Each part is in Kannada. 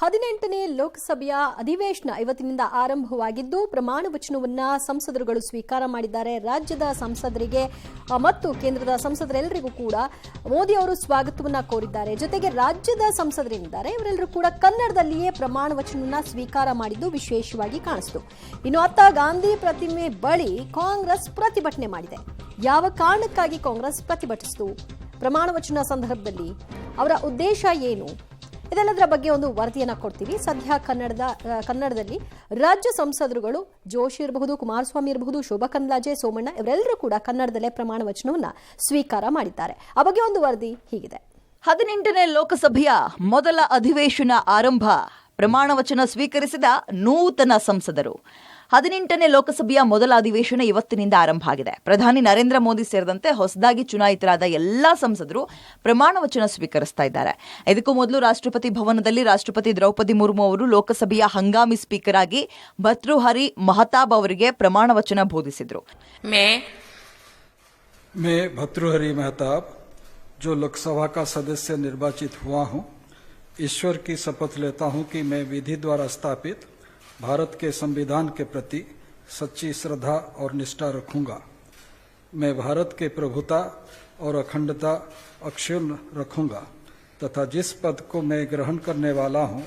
18ನೇ ಲೋಕಸಭೆಯ ಅಧಿವೇಶನ ಇವತ್ತಿನಿಂದ ಆರಂಭವಾಗಿದ್ದು ಪ್ರಮಾಣ ವಚನವನ್ನ ಸಂಸದರುಗಳು ಸ್ವೀಕಾರ ಮಾಡಿದ್ದಾರೆ. ರಾಜ್ಯದ ಸಂಸದರಿಗೆ ಮತ್ತು ಕೇಂದ್ರದ ಸಂಸದರೆಲ್ಲರಿಗೂ ಕೂಡ ಮೋದಿ ಅವರು ಸ್ವಾಗತವನ್ನ ಕೋರಿದ್ದಾರೆ. ಜೊತೆಗೆ ರಾಜ್ಯದ ಸಂಸದರಿದ್ದಾರೆ ಇವರೆಲ್ಲರೂ ಕೂಡ ಕನ್ನಡದಲ್ಲಿಯೇ ಪ್ರಮಾಣ ವಚನವನ್ನ ಸ್ವೀಕಾರ ಮಾಡಿದ್ದು ವಿಶೇಷವಾಗಿ ಕಾಣಿಸಿತು. ಇನ್ನು ಅತ್ತ ಗಾಂಧಿ ಪ್ರತಿಮೆ ಬಳಿ ಕಾಂಗ್ರೆಸ್ ಪ್ರತಿಭಟನೆ ಮಾಡಿದೆ. ಯಾವ ಕಾರಣಕ್ಕಾಗಿ ಕಾಂಗ್ರೆಸ್ ಪ್ರತಿಭಟಿಸಿತು, ಪ್ರಮಾಣ ವಚನ ಸಂದರ್ಭದಲ್ಲಿ ಅವರ ಉದ್ದೇಶ ಏನು, ಇದೆಲ್ಲದರ ಬಗ್ಗೆ ಒಂದು ವರದಿಯನ್ನ ಕೊಡ್ತೀವಿ. ಸದ್ಯ ಕನ್ನಡದಲ್ಲಿ ರಾಜ್ಯ ಸಂಸದರುಗಳು ಜೋಶಿ ಇರಬಹುದು, ಕುಮಾರಸ್ವಾಮಿ ಇರಬಹುದು, ಶೋಭಾ ಕರಂದ್ಲಾಜೆ, ಸೋಮಣ್ಣ ಇವರೆಲ್ಲರೂ ಕೂಡ ಕನ್ನಡದಲ್ಲೇ ಪ್ರಮಾಣ ವಚನವನ್ನ ಸ್ವೀಕಾರ ಮಾಡಿದ್ದಾರೆ. ಆ ಬಗ್ಗೆ ಒಂದು ವರದಿ ಹೀಗಿದೆ. 18ನೇ ಲೋಕಸಭೆಯ ಮೊದಲ ಅಧಿವೇಶನ ಆರಂಭ. ಪ್ರಮಾಣ ವಚನ ಸ್ವೀಕರಿಸಿದ ನೂತನ ಸಂಸದರು. 18ನೇ ಲೋಕಸಭೆಯ ಮೊದಲ ಅಧಿವೇಶನ ಇವತ್ತಿನಿಂದ ಆರಂಭ ಆಗಿದೆ. ಪ್ರಧಾನಿ ನರೇಂದ್ರ ಮೋದಿ ಸೇರಿದಂತೆ ಹೊಸದಾಗಿ ಚುನಾಯಿತರಾದ ಎಲ್ಲಾ ಸಂಸದರು ಪ್ರಮಾಣ ವಚನ ಸ್ವೀಕರಿಸ್ತಾ ಇದ್ದಾರೆ. ಇದಕ್ಕೂ ಮೊದಲು ರಾಷ್ಟ್ರಪತಿ ಭವನದಲ್ಲಿ ರಾಷ್ಟ್ರಪತಿ ದ್ರೌಪದಿ ಮುರ್ಮು ಅವರು ಲೋಕಸಭೆಯ ಹಂಗಾಮಿ ಸ್ಪೀಕರ್ ಆಗಿ ಭರ್ತೃಹರಿ ಮಹತಾಬ್ ಅವರಿಗೆ ಪ್ರಮಾಣ ವಚನ ಬೋಧಿಸಿದರು. मैं भर्तृहरि मेहताब जो लोकसभा का सदस्य निर्वाचित हुआ हूं, ईश्वर की शपथ लेता हूं कि मैं विधि द्वारा स्थापित भारत के संविधान के प्रति सच्ची श्रद्धा और निष्ठा रखूंगा. मैं भारत के प्रभुता और अखंडता अक्षुण्ण रखूंगा तथा जिस पद को मैं ग्रहण करने वाला हूं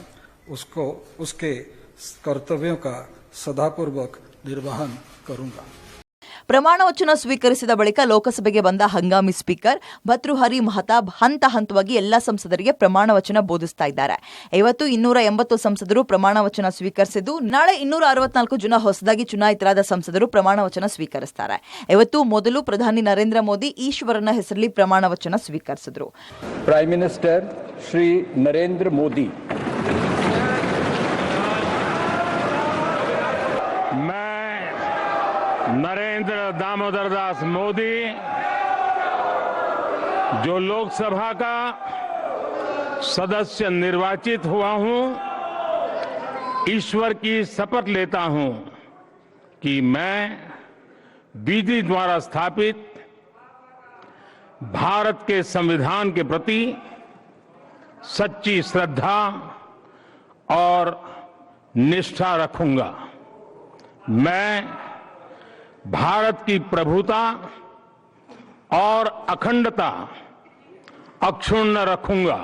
उसके कर्तव्यों का सदापूर्वक निर्वहन करूंगा. ಪ್ರಮಾಣ ವಚನ ಸ್ವೀಕರಿಸಿದ ಬಳಿಕ ಲೋಕಸಭೆಗೆ ಬಂದ ಹಂಗಾಮಿ ಸ್ಪೀಕರ್ ಭರ್ತೃಹರಿ ಮಹತಾಬ್ ಹಂತ ಹಂತವಾಗಿ ಎಲ್ಲಾ ಸಂಸದರಿಗೆ ಪ್ರಮಾಣ ವಚನ ಬೋಧಿಸ್ತಾ ಇದ್ದಾರೆ. ಇವತ್ತು 280 ಸಂಸದರು ಪ್ರಮಾಣ ವಚನ ಸ್ವೀಕರಿಸಿದ್ದು, ನಾಳೆ 264 ಜನ ಹೊಸದಾಗಿ ಚುನಾಯಿತರಾದ ಸಂಸದರು ಪ್ರಮಾಣ ವಚನ ಸ್ವೀಕರಿಸುತ್ತಾರೆ. ಇವತ್ತು ಮೊದಲು ಪ್ರಧಾನಿ ನರೇಂದ್ರ ಮೋದಿ ಈಶ್ವರನ ಹೆಸರಲ್ಲಿ ಪ್ರಮಾಣ ವಚನ ಸ್ವೀಕರಿಸಿದರು. ಪ್ರೈಮ್ ಮಿನಿಸ್ಟರ್ ಶ್ರೀ ನರೇಂದ್ರ ಮೋದಿ, नरेंद्र दामोदर दास मोदी जो लोकसभा का सदस्य निर्वाचित हुआ हूं, ईश्वर की शपथ लेता हूं कि मैं विधि द्वारा स्थापित भारत के संविधान के प्रति सच्ची श्रद्धा और निष्ठा रखूंगा. मैं भारत की प्रभुता और अखंडता अक्षुण्ण रखूंगा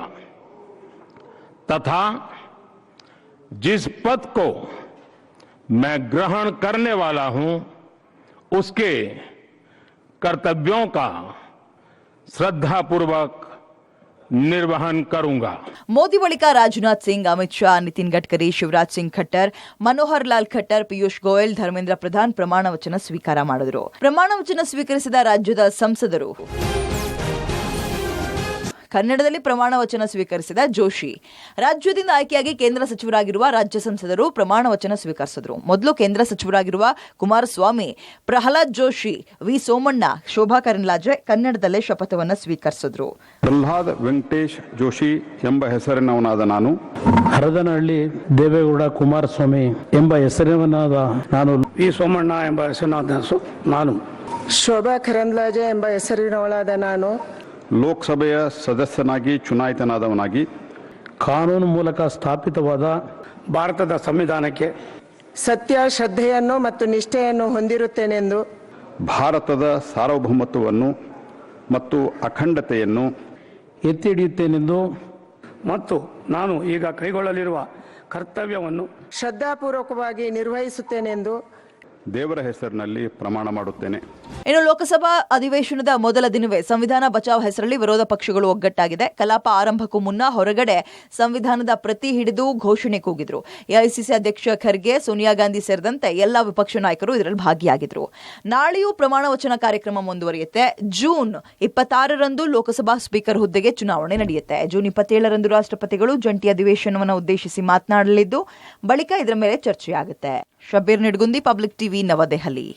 तथा जिस पद को मैं ग्रहण करने वाला हूं उसके कर्तव्यों का श्रद्धापूर्वक ನಿರ್ವಹನ್ ಕरूंगा. ಮೋದಿ ಬಳಿಕ ರಾಜನಾಥ್ ಸಿಂಗ್, ಅಮಿತ್ ಶಾ, ನಿತಿನ್ ಗಡ್ಕರಿ, ಶಿವರಾಜ್ ಸಿಂಗ್ ಖಟ್ಟರ್, ಮನೋಹರ್ ಲಾಲ್ ಖಟ್ಟರ್, ಪಿಯೂಷ್ ಗೋಯಲ್, ಧರ್ಮೇಂದ್ರ ಪ್ರಧಾನ್ ಪ್ರಮಾಣ ವಚನ ಸ್ವೀಕಾರ ಮಾಡಿದರು. ಪ್ರಮಾಣ ವಚನ ಸ್ವೀಕರಿಸಿದ ರಾಜ್ಯದ ಸಂಸದರು ಕನ್ನಡದಲ್ಲಿ ಪ್ರಮಾಣ ವಚನ ಸ್ವೀಕರಿಸಿದ ಜೋಶಿ. ರಾಜ್ಯದಿಂದ ಆಯ್ಕೆಯಾಗಿ ಕೇಂದ್ರ ಸಚಿವರಾಗಿರುವ ರಾಜ್ಯ ಸಂಸದರು ಪ್ರಮಾಣ ವಚನ ಸ್ವೀಕರಿಸಿದರು. ಮೊದಲು ಕೇಂದ್ರ ಸಚಿವರಾಗಿರುವ ಕುಮಾರಸ್ವಾಮಿ, ಪ್ರಹ್ಲಾದ್ ಜೋಶಿ, ವಿ ಸೋಮಣ್ಣ, ಶೋಭಾ ಕರಂದ್ಲಾಜೆ ಕನ್ನಡದಲ್ಲೇ ಶಪಥವನ್ನು ಸ್ವೀಕರಿಸಿದರು. ಪ್ರಹ್ಲಾದ್ ವೆಂಕಟೇಶ್ ಜೋಶಿ ಎಂಬ ಹೆಸರಿನವನಾದ ನಾನು, ಹರದನಹಳ್ಳಿ ದೇವೇಗೌಡ ಕುಮಾರಸ್ವಾಮಿ ಎಂಬ ಹೆಸರಿನವನಾದ ನಾನು, ವಿ ಸೋಮಣ್ಣ ಎಂಬ ಹೆಸರಿನಾದ ನಾನು, ಶೋಭಾ ಕರಂದ್ಲಾಜೆ ಎಂಬ ಹೆಸರಿನವಳಾದ ನಾನು ಲೋಕಸಭೆಯ ಸದಸ್ಯನಾಗಿ ಚುನಾಯಿತನಾದವನಾಗಿ ಕಾನೂನು ಮೂಲಕ ಸ್ಥಾಪಿತವಾದ ಭಾರತದ ಸಂವಿಧಾನಕ್ಕೆ ಸತ್ಯ, ಶ್ರದ್ಧೆಯನ್ನು ಮತ್ತು ನಿಷ್ಠೆಯನ್ನು ಹೊಂದಿರುತ್ತೇನೆಂದು, ಭಾರತದ ಸಾರ್ವಭೌಮತ್ವವನ್ನು ಮತ್ತು ಅಖಂಡತೆಯನ್ನು ಎತ್ತಿ ಹಿಡಿಯುತ್ತೇನೆಂದು ಮತ್ತು ನಾನು ಈಗ ಕೈಗೊಳ್ಳಲಿರುವ ಕರ್ತವ್ಯವನ್ನು ಶ್ರದ್ಧಾಪೂರ್ವಕವಾಗಿ ನಿರ್ವಹಿಸುತ್ತೇನೆಂದು ದೇವರ ಹೆಸರಿನಲ್ಲಿ ಪ್ರಮಾಣ ಮಾಡುತ್ತೇನೆ. ಇನ್ನು ಲೋಕಸಭಾ ಅಧಿವೇಶನದ ಮೊದಲ ದಿನವೇ ಸಂವಿಧಾನ ಬಚಾವ್ ಹೆಸರಲ್ಲಿ ವಿರೋಧ ಪಕ್ಷಗಳು ಒಗ್ಗಟ್ಟಾಗಿದೆ. ಕಲಾಪ ಆರಂಭಕ್ಕೂ ಮುನ್ನ ಹೊರಗಡೆ ಸಂವಿಧಾನದ ಪ್ರತಿ ಹಿಡಿದು ಘೋಷಣೆ ಕೂಗಿದ್ರು. ಎಐಸಿಸಿ ಅಧ್ಯಕ್ಷ ಖರ್ಗೆ, ಸೋನಿಯಾ ಗಾಂಧಿ ಸೇರಿದಂತೆ ಎಲ್ಲಾ ವಿಪಕ್ಷ ನಾಯಕರು ಇದರಲ್ಲಿ ಭಾಗಿಯಾಗಿದ್ರು. ನಾಳೆಯೂ ಪ್ರಮಾಣ ವಚನ ಕಾರ್ಯಕ್ರಮ ಮುಂದುವರಿಯುತ್ತೆ. ಜೂನ್ 26ರಂದು ಲೋಕಸಭಾ ಸ್ಪೀಕರ್ ಹುದ್ದೆಗೆ ಚುನಾವಣೆ ನಡೆಯುತ್ತೆ. ಜೂನ್ 27ರಂದು ರಾಷ್ಟ್ರಪತಿಗಳು ಜಂಟಿ ಅಧಿವೇಶನವನ್ನು ಉದ್ದೇಶಿಸಿ ಮಾತನಾಡಲಿದ್ದು, ಬಳಿಕ ಇದರ ಮೇಲೆ ಚರ್ಚೆಯಾಗುತ್ತೆ. ಶಬೀರ್ ನಿಡ್ಗುಂದಿ, ಪಬ್ಲಿಕ್ ಟಿವಿ, ನವದೆಹಲಿ.